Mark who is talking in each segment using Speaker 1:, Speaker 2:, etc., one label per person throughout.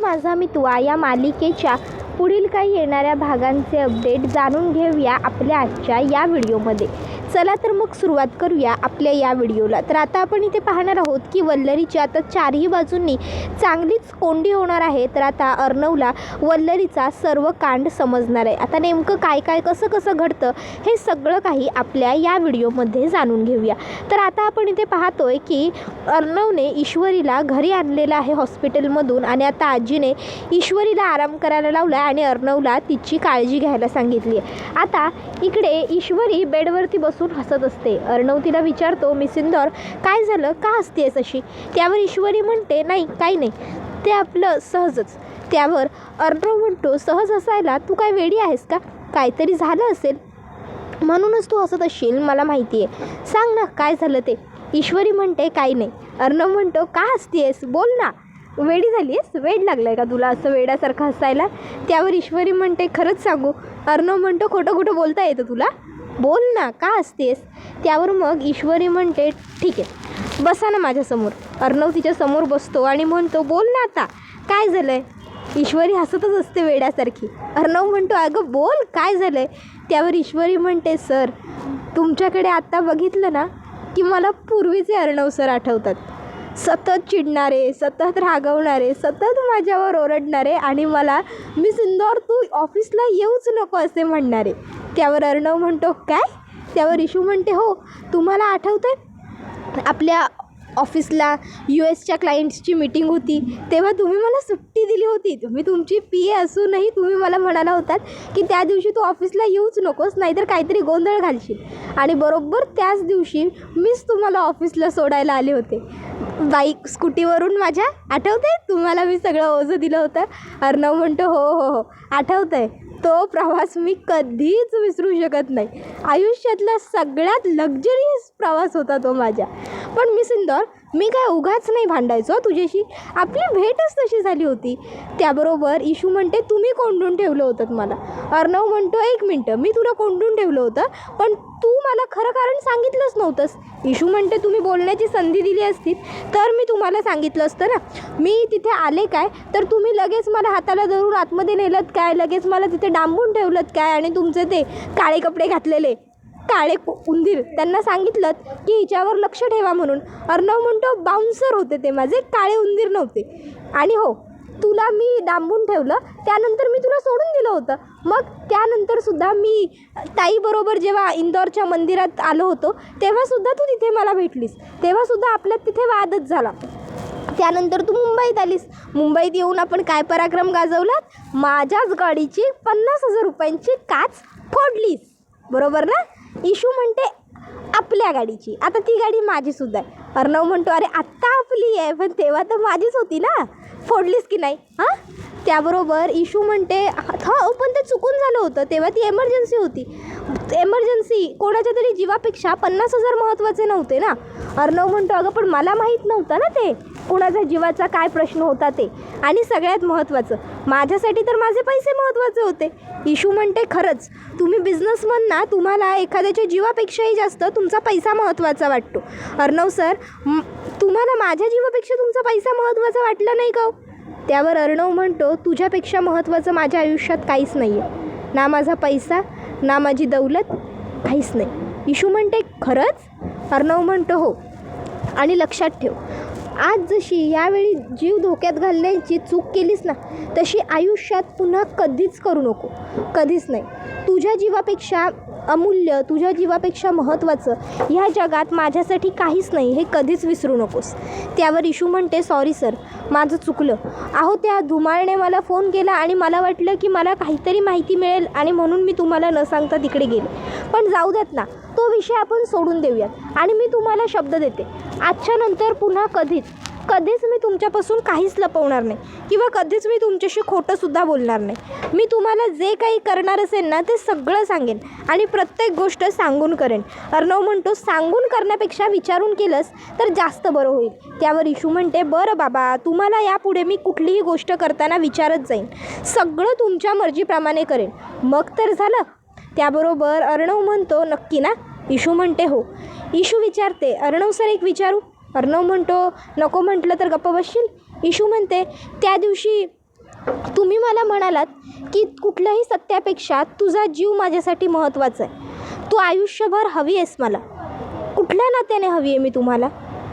Speaker 1: माझा मितवा या मालिकेच्या पुढील काही येणाऱ्या भागांचे अपडेट जाणून घेऊया आपल्या आजच्या या व्हिडिओमध्ये. चला तर मग सुरुवात करूया आपल्या या व्हिडिओला. तर आता आपण इथे पाहणार आहोत की वल्लरीच्या आता चारही बाजूंनी चांगलीच कोंडी होणार आहे. तर आता अर्णवला वल्लरीचा सर्व कांड समजणार आहे. आता नेमकं काय काय कसं कसं घडतं हे सगळं काही आपल्या या व्हिडिओमध्ये जाणून घेऊया. तर आता आपण इथे पाहतोय की अर्णवने ईश्वरीला घरी आणलेलं आहे हॉस्पिटलमधून आणि आता आजीने ईश्वरीला आराम करायला लावला आणि अर्णवला तिची काळजी घ्यायला सांगितली आहे. आता इकडे ईश्वरी बेडवरती बसून हसत असते. अर्णव तिला विचारतो, मिस इंदौर काय झालं, का हसतेस अशी? त्यावर ईश्वरी म्हणते, नाही काही नाही, ते आपलं सहजच. त्यावर अर्णव म्हणतो, सहज हसायला तू काय वेडी आहेस का? काहीतरी झालं असेल म्हणूनच तू हसत असशील, मला माहिती आहे. सांग ना काय झालं ते? ईश्वरी म्हणते, काही नाही. अर्णव म्हणतो, का हसतेस, बोल ना, वेडी झाली आहेस, वेड लागलं आहे का तुला असं वेड्यासारखं हसायला? त्यावर ईश्वरी म्हणते, खरंच सांगू? अर्णव म्हणतो, खोटं खोटं बोलता येतं तुला, बोल ना का हसतेस? त्यावर मग ईश्वरी म्हणते, ठीक आहे बसा ना माझ्यासमोर. अर्णव तिच्या समोर बसतो आणि म्हणतो, बोल ना आता काय झालं आहे? ईश्वरी हसतच असते वेड्यासारखी. अर्णव म्हणतो, अगं बोल काय झालं आहे? त्यावर ईश्वरी म्हणते, सर तुमच्याकडे आत्ता बघितलं ना की मला पूर्वीचे अर्णव सर आठवतात. सतत चिडणारे, सतत रागवणारे, सतत माझ्यावर ओरडणारे आणि मला मिस इंदौर तू ऑफिसला येऊच नको असे म्हणणारे. त्यावर अर्णव म्हणतो, काय? त्यावर इशू म्हणते, हो तुम्हाला आठवतं आहे आपल्या ऑफिसला US क्लायंट्सची मीटिंग होती तेव्हा तुम्ही मला सुट्टी दिली होती. तुम्ही तुमची PA असूनही तुम्ही मला म्हणाला होतात की त्या दिवशी तू ऑफिसला येऊच नकोस नाहीतर काहीतरी गोंधळ घालशील. आणि बरोबर त्याच दिवशी मीच तुम्हाला ऑफिसला सोडायला आले होते बाईक स्कूटीवरून माझ्या. आठवतं आहे तुम्हाला मी सगळं ओझं दिलं होतं? अर्णव म्हणतो, हो हो हो आठवतं आहे. तो प्रवास मी कधीच विसरू शकत नाही. आयुष्यातला सगळ्यात लक्झरियस प्रवास होता तो माझ्या. पण मिस इंदौर मी काय उगाच नाही भांडायचो तुझ्याशी, आपली भेटच तशी झाली होती. त्याबरोबर इशू म्हणते, तुम्ही कोंडून ठेवलं होतं मला. अर्णव म्हणतो, एक मिनटं, मी तुला कोंडून ठेवलं होतं पण तू मला खरं कारण सांगितलंच नव्हतंस. इशू म्हणते, तुम्ही बोलण्याची संधी दिली असती तर मी तुम्हाला सांगितलं असतं ना. मी तिथे आले काय तर तुम्ही लगेच मला हाताला धरून आतमध्ये नेलत काय, लगेच मला तिथे डांबून ठेवलत काय आणि तुमचे ते काळे कपडे घातलेले काळे उंदीर त्यांना सांगितलं की हिच्यावर लक्ष ठेवा म्हणून. अर्णव म्हणतो, बाउन्सर होते ते माझे, काळे उंदीर नव्हते. आणि हो तुला मी डांबून ठेवलं त्यानंतर मी तुला सोडून दिलं होतं. मग त्यानंतरसुद्धा मी ताईबरोबर जेव्हा इंदौरच्या मंदिरात आलो होतो तेव्हासुद्धा तू तिथे मला भेटलीस, तेव्हासुद्धा आपल्यात तिथे वादच झाला. त्यानंतर तू मुंबईत आलीस. मुंबईत येऊन आपण काय पराक्रम गाजवलात? माझ्याच गाडीची 50,000 रुपयांची काच फोडलीस, बरोबर ना? इशू म्हणते, आपल्या गाडीची, आता ती गाडी माझीसुद्धा आहे. अर्णव म्हणतो, अरे आत्ता आपली आहे पण तेव्हा तर माझीच होती ना, फोडलीस की नाही? हां. त्याबरोबर इशू म्हणते, हो पण ते चुकून झालं होतं, तेव्हा ती एमर्जन्सी होती. एमर्जन्सी कोणाच्या तरी जीवापेक्षा 50,000 महत्त्वाचे नव्हते ना. अर्णव म्हणतो, अगं पण मला माहीत नव्हतं ना ते कोणाच्या जीवाचा काय प्रश्न होता ते. आणि सगळ्यात महत्त्वाचं माझ्यासाठी तर माझे पैसे महत्त्वाचे होते. इशू म्हणते, खरंच तुम्ही बिझनेसमन ना, तुम्हाला एखाद्याच्या जीवापेक्षाही जास्त तुमचा पैसा महत्त्वाचा वाटतो. अर्णव सर तुम्हाला माझ्या जीवापेक्षा तुमचा पैसा महत्त्वाचा वाटला नाही का? त्यावर अर्णव म्हणतो, तुझ्यापेक्षा महत्त्वाचं माझ्या आयुष्यात काहीच नाही आहे, ना माझा पैसा ना माझी दौलत, काहीच नाही. इशू म्हणते, खरंच? अर्णव म्हणतो, हो. आणि लक्षात ठेव, आज जशी यावेळी जीव धोक्यात घालण्याची चूक केलीस ना तशी आयुष्यात पुन्हा कधीच करू नको, कधीच नाही. तुझ्या जीवापेक्षा अमूल्य, तुझ्या जीवापेक्षा महत्त्वाचं ह्या जगात माझ्यासाठी काहीच नाही, हे कधीच विसरू नकोस. त्यावर इशू म्हणते, सॉरी सर माझं चुकलं. अहो त्या धुमाळने मला फोन केला आणि मला वाटलं की मला काहीतरी माहिती मिळेल आणि म्हणून मी तुम्हाला न सांगता तिकडे गेले. पण जाऊ द्यात ना, तो विषय आपण सोडून देऊयात. आणि मी तुम्हाला शब्द देते, आजच्या नंतर पुन्हा कधीच मी तुमच्यापासून काहीच लपवणार नाही किंवा कधीच मी तुमच्याशी खोटंसुद्धा बोलणार नाही. मी तुम्हाला जे काही करणार असेल ना ते सगळं सांगेन आणि प्रत्येक गोष्ट सांगून करेन. अर्णव म्हणतो, सांगून करण्यापेक्षा विचारून केलंस तर जास्त बरं होईल. त्यावर इशू म्हणते, बरं बाबा तुम्हाला यापुढे मी कुठलीही गोष्ट करताना विचारत जाईन, सगळं तुमच्या मर्जीप्रमाणे करेन. मग तर झालं. त्याबरोबर अर्णव म्हणतो, नक्की ना? इशू म्हणते, हो. इशू विचारते, अर्णव सर एक विचारू? अर्णव म्हणतो, नको म्हटलं तर गप्प बसशील? इशू म्हणते, त्या दिवशी तुम्ही मला म्हणालात की कुठल्याही सत्यापेक्षा तुझा जीव माझ्यासाठी महत्त्वाचा आहे. तू आयुष्यभर हवी आहेस मला. कुठल्या नात्याने हवी आहे मी तुम्हाला?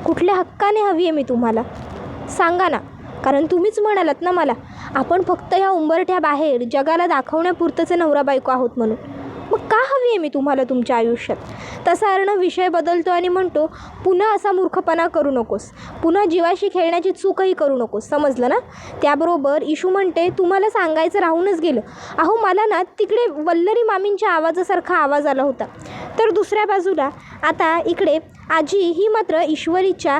Speaker 1: कुठल्या हक्काने हवी आहे मी तुम्हाला? सांगा ना. कारण तुम्हीच म्हणालात ना मला, आपण फक्त ह्या उंबरठ्या बाहेर जगाला दाखवण्यापुरतंचे नवरा बायको आहोत म्हणून. मग का हवी आहे मी तुम्हाला तुमच्या आयुष्यात? तसा अर्णव विषय बदलतो आणि म्हणतो, पुन्हा असा मूर्खपणा करू नकोस. पुन्हा जीवाशी खेळण्याची चूकही करू नकोस. समजलं ना? त्याबरोबर इशू म्हणते, तुम्हाला सांगायचं राहूनच गेलं. अहो मला ना तिकडे वल्लरी मामींच्या आवाजासारखा आवाज आला होता. तर दुसऱ्या बाजूला आता इकडे आजी ही मात्र ईश्वरीच्या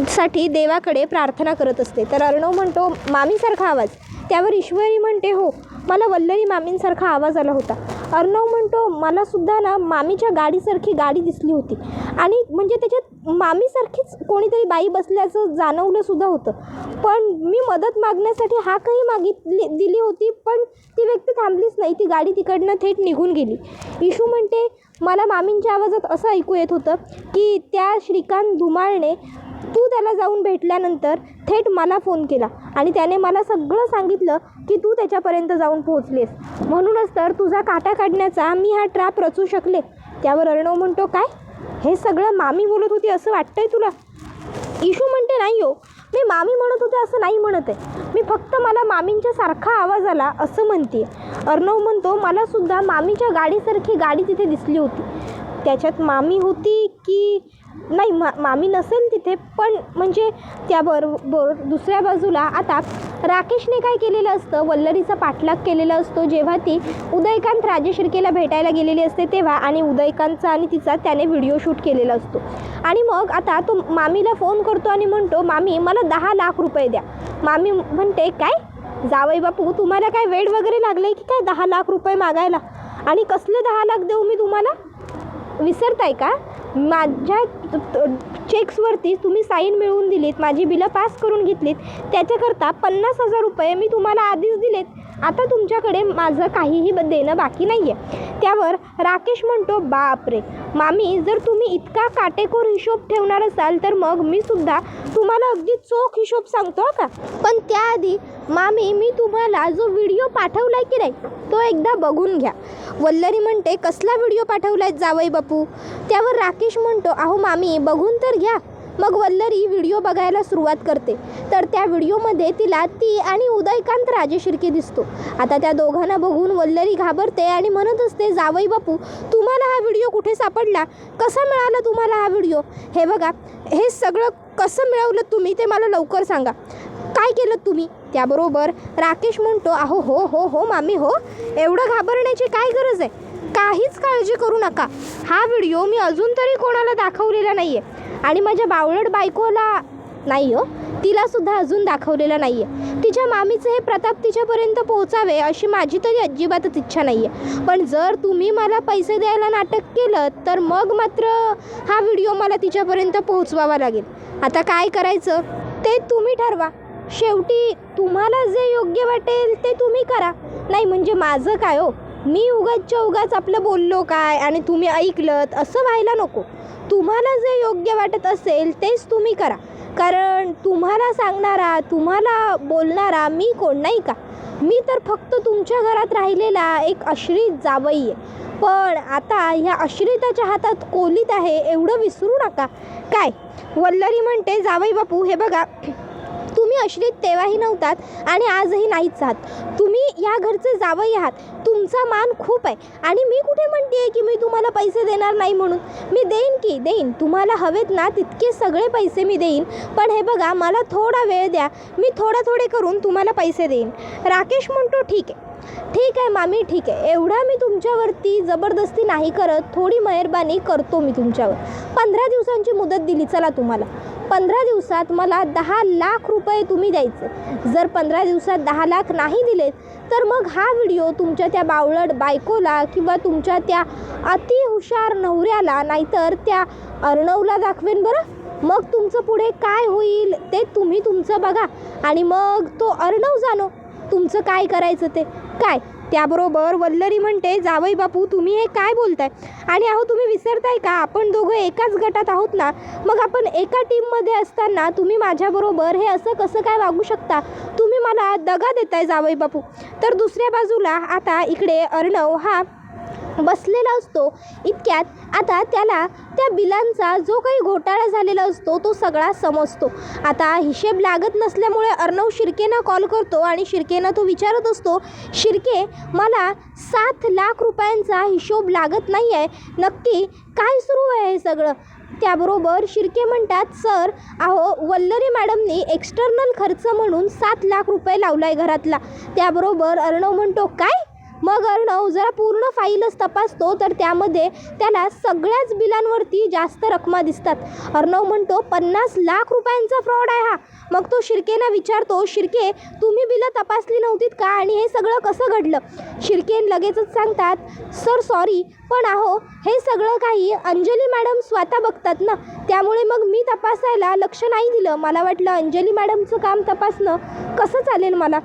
Speaker 1: साठी देवाकडे प्रार्थना करत असते. तर अर्णव म्हणतो, मामीसारखा आवाज? त्यावर ईश्वरी म्हणते, हो मला वल्लरी मामींसारखा आवाज आला होता. अर्णव म्हणतो, मलासुद्धा ना मामीच्या गाडीसारखी गाडी दिसली होती आणि म्हणजे त्याच्यात मामीसारखीच कोणीतरी बाई बसल्याचं जाणवलंसुद्धा होतं. पण मी मदत मागण्यासाठी हाकही दिली होती, पण ती व्यक्ती थांबलीच नाही. ती गाडी तिकडनं थेट निघून गेली. इशू म्हणते, मला मामींच्या आवाजात असं ऐकू येत होतं की त्या श्रीकांत धुमाळने तू त्याला जाऊन भेटल्यानंतर थेट मला फोन केला आणि त्याने मला सगळं सांगितलं की तू त्याच्यापर्यंत जाऊन पोहोचलेस. म्हणूनच तर तुझा काटा काढण्याचा मी हा ट्रॅप रचू शकले. त्यावर अर्णव म्हणतो, काय हे सगळं मामी बोलत होती असं वाटतंय तुला? इशू म्हणते, नाही हो, मी मामी म्हणत होते असं नाही म्हणत आहे. मी फक्त मला मामींच्या सारखा आवाज आला असं म्हणते. अर्णव म्हणतो, मलासुद्धा मामीच्या गाडीसारखी गाडी तिथे दिसली होती. त्याच्यात मामी होती की नाही, मामी नसेल तिथे, पण म्हणजे त्याबरोबर दुसऱ्या बाजूला आता राकेशने काय केलेलं असतं, वल्लरीचा पाठलाग केलेला असतो जेव्हा ती उदयकांत राजशिर्केला भेटायला गेलेली असते तेव्हा, आणि उदयकांतचा आणि तिचा त्याने व्हिडिओ शूट केलेला असतो. आणि मग आता तो मामीला फोन करतो आणि म्हणतो, मामी मला 10 लाख रुपये द्या. मामी म्हणते, काय जावई बापू तुम्हाला काय वेड वगैरे लागले की काय 10 लाख रुपये मागायला? आणि कसले 10 लाख देऊ मी तुम्हाला? विसरताय का? माझ्या चेक्सवरती तुम्ही साईन मिळवून दिलीत, माझी बिलं पास करून घेतलीत, त्याच्याकरता 50,000 रुपये मी तुम्हाला आधीच दिलेत. आता तुमच्याकडे माझं काहीही देणं बाकी नाही आहे. त्यावर राकेश म्हणतो, बापरे मामी, जर तुम्ही इतका काटेकोर हिशोब ठेवणार असाल तर मग मी सुद्धा तुम्हाला अगदी चोख हिशोब सांगतो का. पण त्याआधी मामी, मी तुम्हाला जो व्हिडिओ पाठवलाय की नाही तो एकदा बघून घ्या. वल्लरी म्हणते, कसला व्हिडिओ पाठवलाय जावई बापू? त्यावर राकेश म्हणतो, अहो मामी बघून तर घ्या. मग वल्लरी व्हिडिओ बघायला सुरुवात करते. तर त्या व्हिडिओमध्ये तिला ती आणि उदयकांत राजशिर्के दिसतो. आता त्या दोघांना बघून वल्लरी घाबरते आणि म्हणत असते, जावई बापू तुम्हाला हा व्हिडिओ कुठे सापडला? कसा मिळाला तुम्हाला हा व्हिडिओ? हे बघा, हे सगळं कसं मिळवलं तुम्ही ते मला लवकर सांगा. काय केलं तुम्ही? त्याबरोबर राकेश म्हणतो, अहो हो हो हो मामी हो, एवढं घाबरण्याची काय गरज आहे? काहीच काळजी करू नका. हा व्हिडिओ मी अजून तरी कोणाला दाखवलेला नाही आहे आणि माझ्या बावळट बायकोला नाही हो, तिलासुद्धा अजून दाखवलेलं नाही आहे. तिच्या मामीचं हे प्रताप तिच्यापर्यंत पोहोचावे अशी माझी तरी अजिबातच इच्छा नाही आहे. पण जर तुम्ही मला पैसे द्यायला नाटक केलं तर मग मात्र हा व्हिडिओ मला तिच्यापर्यंत पोहोचवावा लागेल. आता काय करायचं ते तुम्ही ठरवा. शेवटी तुम्हाला जे योग्य वाटेल ते तुम्ही करा. नाही म्हणजे माझं काय हो, मी उगाच आपलं बोललो काय आणि तुम्ही ऐकलत असं व्हायला नको. तुम्हाला जे योग्य वाटत असेल तेच तुम्ही करा. कारण तुम्हाला सांगणारा, तुम्हाला बोलणारा मी कोण नाही का? मी तर फक्त तुमच्या घरात राहिलेला एक आश्रित जावई आहे. पण आता ह्या आश्रिताच्या हातात कोलीत आहे एवढं विसरू नका. काय? वल्लरी म्हणते, जावई बापू हे बघा, तुम्ही आश्रित तेव्हाही नव्हतात आणि आजही नाहीच आहात. तुम्ही या घरचे जावई आहात. तुमचा मान खूप आहे आणि मी कुठे म्हणते की मी तुम्हाला पैसे देणार नाही म्हणून. मी देईन की देईन, तुम्हाला हवेत ना तितके सगळे पैसे मी देईन. पण हे बघा, मला थोडा वेळ द्या, मी थोडे करून तुम्हाला पैसे देईन. राकेश म्हणतो, ठीक आहे मामी, ठीक आहे. एवढा मी तुमच्यावरती जबरदस्ती नाही करत, थोडी मेहरबानी करतो मी तुमच्यावर. 15 दिवसांची मुदत दिली चला तुम्हाला. 15 दिवसात मला 10 लाख रुपये तुम्ही द्यायचे. जर 15 दिवसात 10 लाख नाही दिलेत तर मग हा व्हिडिओ तुमच्या त्या बावळट बायकोला किंवा तुमच्या त्या अतिहुशार नवऱ्याला नाहीतर त्या अर्णवला दाखवेन बरं. मग तुमचं पुढे काय होईल ते तुम्ही तुमचं बघा आणि मग तो अर्णव जाणो तुमचं काय करायचं ते. काय? त्याबरोबर वल्लरी म्हणते, जावई बापू तुम्ही हे काय बोलताय? आणि अहो तुम्ही विसरताय का, आपण दोघं एकाच गटात आहोत ना. मग आपण एका टीममध्ये असताना तुम्ही माझ्याबरोबर हे असं कसं काय वागू शकता? तुम्ही मला दगा देताय जावई बापू. तर दुसऱ्या बाजूला आता इकडे अर्णव हा बसलेला असतो. इतक्यात आता त्याला त्या बिलांचा जो काही घोटाळा झालेला असतो तो सगळा समजतो. आता हिशेब लागत नसल्यामुळे अर्णव शिर्केंना कॉल करतो आणि शिर्केंना तो विचारत असतो, शिर्के मला 7 लाख रुपयांचा हिशोब लागत नाही आहे, नक्की काय सुरू आहे हे सगळं. त्याबरोबर शिर्के म्हणतात, सर अहो वल्लरी मॅडमनी एक्सटर्नल खर्च म्हणून 7 लाख रुपये लावला आहे घरातला. त्याबरोबर अर्णव म्हणतो, काय? मग अर्णव जरा पूर्ण फाईलच तपासतो तर त्यामध्ये त्याला सगळ्याच बिलांवरती जास्त रकमा दिसतात. अर्णव म्हणतो, 50 लाख रुपयांचा फ्रॉड आहे हा. मग तो शिर्केंना विचारतो, शिर्के तुम्ही बिलं तपासली नव्हतीत का आणि हे सगळं कसं घडलं. शिर्के लगेचच सांगतात, सर सॉरी पण अहो हे सगळं काही अंजली मॅडम स्वतः बघतात ना, त्यामुळे मग मी तपासायला लक्ष नाही दिलं. मला वाटलं अंजली मॅडमचं काम तपासणं कसं चालेल मला,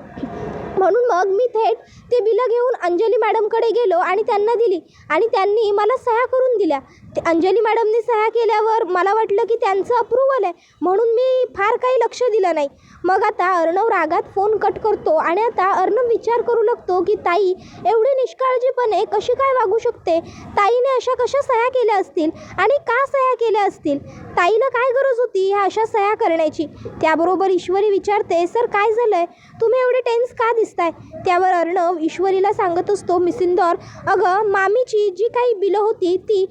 Speaker 1: म्हणून मग मी थेट ते बिलं घेऊन अंजली मॅडमकडे गेलो आणि त्यांना दिली आणि त्यांनी मला सह्या करून दिल्या. अंजली मॅडमने सह्या केल्यावर मला वाटलं की त्यांचं अप्रूव्हल आहे, म्हणून मी फार काही लक्ष दिलं नाही. मग आता अर्णव रागात फोन कट करतो आणि आता अर्णव विचार करू लागतो की ताई एवढी निष्काळजीपणे कशी काय वागू शकते. ताईने अशा कशा सह्या केल्या असतील आणि का सह्या केल्या असतील, ताईला काय गरज होती ह्या अशा सह्या करण्याची. त्याबरोबर ईश्वरी विचारते, सर काय झालं आहे, तुम्ही एवढे टेन्स का दिसताय. त्यावर अर्णव ईश्वरीला सांगत असतो, मिस इंदौर अगं मामीची जी काही बिलं होती ती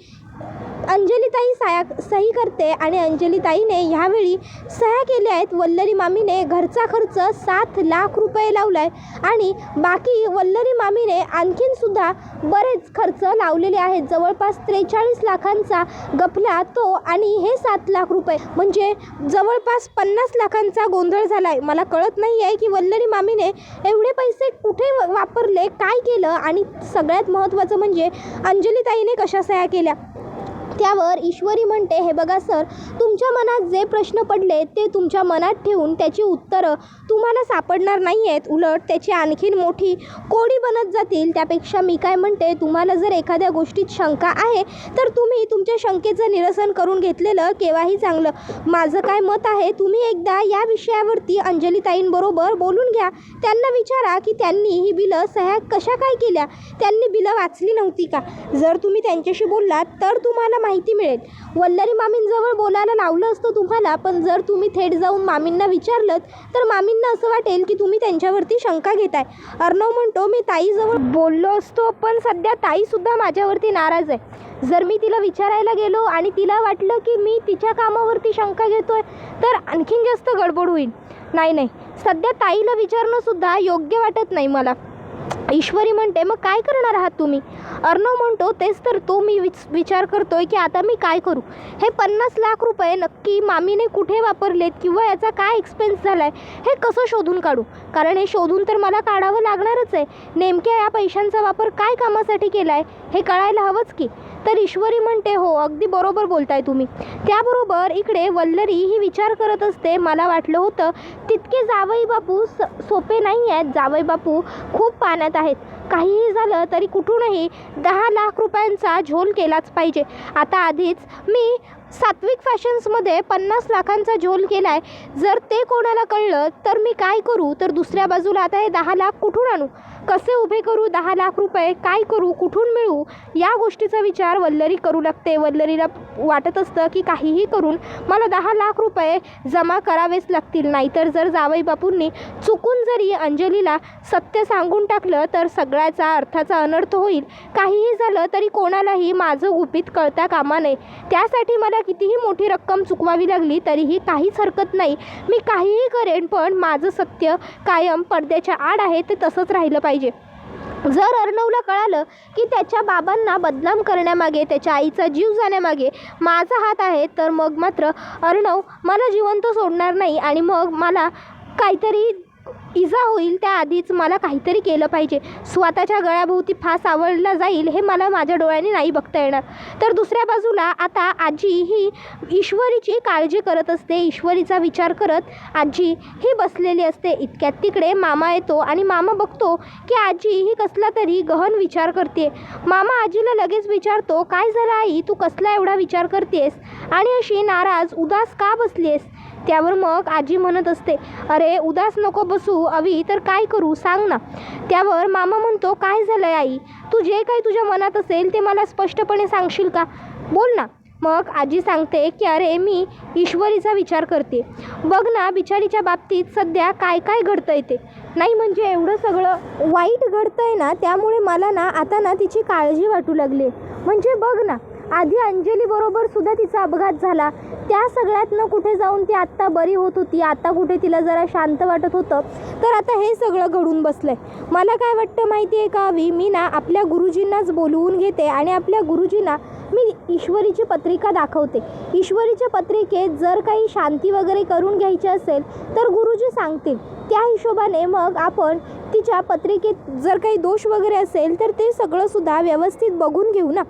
Speaker 1: अंजलीताई सही करते आणि अंजलीताईने ह्यावेळी सह्या केल्या आहेत. वल्लरी मामीने घरचा खर्च 7 लाख रुपये लावला आहे आणि बाकी वल्लरी मामीने आणखीनसुद्धा बरेच खर्च लावलेले आहेत. जवळपास 43 लाखांचा गपला तो आणि हे 7 लाख रुपये म्हणजे जवळपास 50 लाखांचा गोंधळ झाला आहे. मला कळत नाही आहे की वल्लरी मामीने एवढे पैसे कुठे वापरले, काय केलं आणि सगळ्यात महत्त्वाचं म्हणजे अंजलीताईने कशा सह्या केल्या. त्यावर ईश्वरी म्हणते, हे बघा सर तुमच्या मनात जे प्रश्न पडले ते तुमच्या मनात ठेवून त्याची उत्तरं तुम्हाला सापडणार नाही आहेत, उलट त्याची आणखीन मोठी कोडी बनत जातील. त्यापेक्षा मी काय म्हणते, तुम्हाला जर एखाद्या गोष्टीत शंका आहे तर तुम्ही तुमच्या शंकेचं निरसन करून घेतलेलं केव्हाही चांगलं. माझं काय मत आहे, तुम्ही एकदा या विषयावरती अंजलीताईंबरोबर बोलून घ्या. त्यांना विचारा की त्यांनी ही बिलं सह्या कशा काय केल्या, त्यांनी बिलं वाचली नव्हती का. जर तुम्ही त्यांच्याशी बोललात तर तुम्हाला माहिती मिळेल. वल्लरी मामींजवळ बोलायला लावलं असतं तुम्हाला, पण जर तुम्ही थेट जाऊन मामींना विचारलं तर मामींना असं वाटेल की तुम्ही त्यांच्यावरती शंका घेताय. अर्णव म्हणतो, मी ताईजवळ बोललो असतो पण सध्या ताईसुद्धा माझ्यावरती नाराज आहे. जर मी तिला विचारायला गेलो आणि तिला वाटलं की मी तिच्या कामावरती शंका घेतोय तर आणखीन जास्त गडबड होईल. नाही सध्या ताईला विचारणंसुद्धा योग्य वाटत नाही मला. ईश्वरी म्हणते, मग काय करणार आहात तुम्ही. अर्णव म्हणतो, तेच तर तो मी विचार करतोय की आता मी काय करू. हे 50 लाख रुपये नक्की मामीने कुठे वापरलेत किंवा याचा काय एक्सपेन्स झाला आहे हे कसं शोधून काढू. कारण हे शोधून तर मला काढावं लागणारच आहे. नेमक्या या पैशांचा वापर काय कामासाठी केला आहे हे कळायला हवंच की. तर ईश्वरी म्हणते, हो अगदी बरोबर बोलताय तुम्ही. त्याबरोबर इकडे वल्लरी ही विचार करत असते, मला वाटलं होतं तितके जावई बापू सोपे नाही आहेत. जावई बापू खूप पाण्यात आहेत. काहीही झालं तरी कुठूनही 10 लाख रुपयांचा झोल केलाच पाहिजे. आता आधीच मी सात्विक फॅशन्समध्ये 50 लाखांचा झोल केला आहे. जर ते कोणाला कळलं तर मी काय करू. तर दुसऱ्या बाजूला आता हे 10 लाख कुठून आणू, कसे उभे करू 10 लाख रुपये, काय करू, कुठून मिळवू, या गोष्टीचा विचार वल्लरी करू लागते. वल्लरीला वाटत असतं की काहीही करून मला 10 लाख रुपये जमा करावेच लागतील. नाहीतर जर जावई बापूंनी चुकून जरी अंजलीला सत्य सांगून टाकलं तर सगळ्याचा अर्थाचा अनर्थ होईल. काहीही झालं तरी कोणालाही माझं गुपित कळता कामा नये. त्यासाठी मला कितीही मोठी रक्कम चुकवावी लागली तरीही काहीच हरकत नाही. मी काहीही करेन, पण माझं सत्य कायम पडद्याच्या आड आहे ते तसंच राहिलं पाहिजे. जर अर्णवला कळालं की त्याच्या बाबांना बदनाम करण्यामागे, त्याच्या आईचा जीव जाण्यामागे माझा हात आहे तर मग मात्र अर्णव मला जिवंत सोडणार नाही आणि मग मला काहीतरी इजा होईल. त्याआधीच मला काहीतरी केलं पाहिजे. स्वतःच्या गळ्याभोवती फास आवळला जाईल हे मला माझ्या डोळ्यांनी नाही बघता येणार. तर दुसऱ्या बाजूला आता आजी ही ईश्वरीची काळजी करत असते. ईश्वरीचा विचार करत आजी ही बसलेली असते. इतक्यात तिकडे मामा येतो आणि मामा बघतो की आजी ही कसला तरी गहन विचार करते. मामा आजीला लगेच विचारतो, काय झालं आई, तू कसला एवढा विचार करतेस आणि अशी नाराज उदास का बसलीस. त्यावर मग आजी म्हणत असते, अरे उदास नको बसू अवी, तर काय करू सांग ना. त्यावर मामा म्हणतो, काय झालं आहे आई, तू जे काही तुझ्या मनात असेल ते मला स्पष्टपणे सांगशील का, बोल ना. मग आजी सांगते की अरे मी ईश्वरीचा विचार करते. बघ ना बिचारीच्या बाबतीत सध्या काय काय घडतं आहे ते. नाही म्हणजे एवढं सगळं वाईट घडतं आहे ना, त्यामुळे मला ना आता ना तिची काळजी वाटू लागली. म्हणजे बघ ना, आधी अंजलीबरोबर सुद्धा तिचा अपघात झाला, त्या सगळ्यातनं कुठे जाऊन ती आत्ता बरी होत होती, आता कुठे तिला जरा शांत वाटत होतं, तर आता हे सगळं घडून बसलं आहे. मला काय वाटतं माहिती आहे का अवी, मी ना आपल्या गुरुजींनाच बोलवून घेते आणि आपल्या गुरुजींना मी ईश्वरीची पत्रिका दाखवते. ईश्वरीच्या पत्रिकेत जर काही शांती वगैरे करून घ्यायची असेल तर गुरुजी सांगतील. त्या हिशोबाने मग आपण तिच्या पत्रिकेत जर काही दोष वगैरे असेल तर ते सगळंसुद्धा व्यवस्थित बघून घेऊ ना.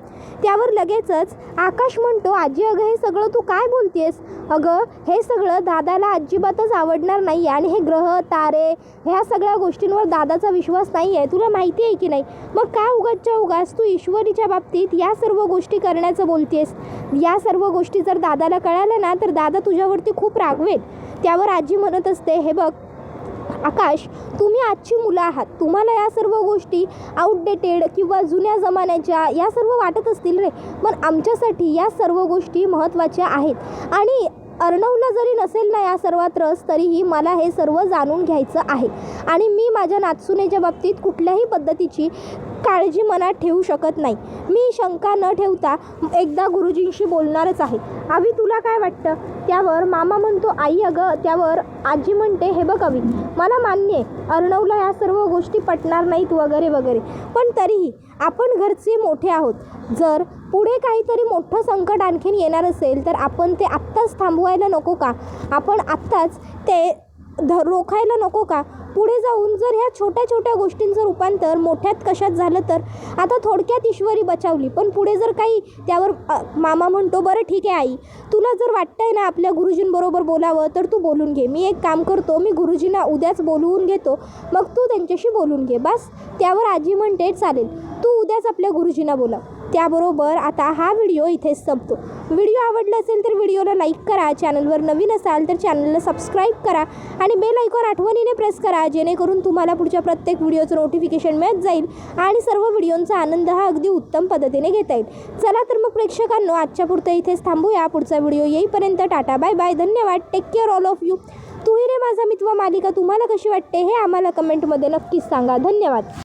Speaker 1: त्यावर लगेचच आकाश म्हणतो, आजी अगं हे सगळं तू काय बोलतेस, अगं हे सगळं दादाला अजिबातच आवडणार नाही आणि हे ग्रह तारे ह्या सगळ्या गोष्टींवर दादाचा विश्वास नाही आहे, तुला माहिती आहे की नाही. मग का उगाचच्या उगाच तू ईश्वरीच्या बाबतीत या सर्व गोष्टी करण्याचं बोलतेस. या सर्व गोष्टी जर दादाला कळाल्या ना तर दादा तुझ्यावरती खूप रागवेल. त्यावर आजी म्हणत असते, हे बघ आकाश, तुम्ही आजची मुलं आहात, तुम्हाला या सर्व गोष्टी आउटडेटेड किंवा जुन्या जमान्याच्या या सर्व वाटत असतील रे, पण आमच्यासाठी या सर्व गोष्टी महत्त्वाच्या आहेत. आणि अर्णवला जरी नसेल ना या सर्वात रस, तरीही मला हे सर्व जाणून घ्यायचं आहे आणि मी माझ्या नातसुनेच्या बाबतीत कुठल्याही पद्धतीची काळजी मनात ठेवू शकत नाही. मी शंका न ठेवता एकदा गुरुजींशी बोलणारच आहे. अवी तुला काय वाटतं. त्यावर मामा म्हणतो, आई अगं. त्यावर आजी म्हणते, हे बघ अवी, मला मान्य आहे अर्णवला या सर्व गोष्टी पटणार नाहीत वगैरे वगैरे, पण तरीही आपण घरचे मोठे आहोत. जर पुढे काहीतरी मोठं संकट आणखीन येणार असेल तर आपण ते आत्ताच थांबवायला नको का, आपण आत्ताच ते रोखायला नको का. पुढे जाऊन जर ह्या छोट्या छोट्या गोष्टींचं रूपांतर मोठ्यात कशात झालं तर. आता थोडक्यात ईश्वरी बचावली, पण पुढे जर काही. त्यावर मामा म्हणतो, बरं ठीक आहे आई, तुला जर वाटतंय ना आपल्या गुरुजींबरोबर बोलावं तर तू बोलून घे. मी एक काम करतो, मी गुरुजींना उद्याच बोलवून घेतो, मग तू त्यांच्याशी बोलून घे बस. त्यावर आजी म्हणते, चालेल, तू उद्याच आपल्या गुरुजींना बोलाव. त्याबरोबर आता हा व्हिडिओ इथेच संपतो. व्हिडिओ आवडला असेल तर व्हिडिओला लाईक करा, चॅनलवर नवीन असाल तर चॅनलला सबस्क्राईब करा आणि बेल आयकॉन आठवणीने प्रेस करा, जेणेकरून तुम्हाला पुढच्या प्रत्येक व्हिडिओचं नोटिफिकेशन मिळत जाईल आणि सर्व व्हिडिओंचा आनंद हा अगदी उत्तम पद्धतीने घेता येईल. चला तर मग प्रेक्षकांनो, आजच्या पुरतं इथेच थांबूया. पुढचा व्हिडिओ येईपर्यंत टाटा बाय बाय, धन्यवाद, take care all of you. तू ही रे माझा मित्र मालिका तुम्हाला कशी वाटते हे आम्हाला कमेंटमध्ये नक्कीच सांगा. धन्यवाद.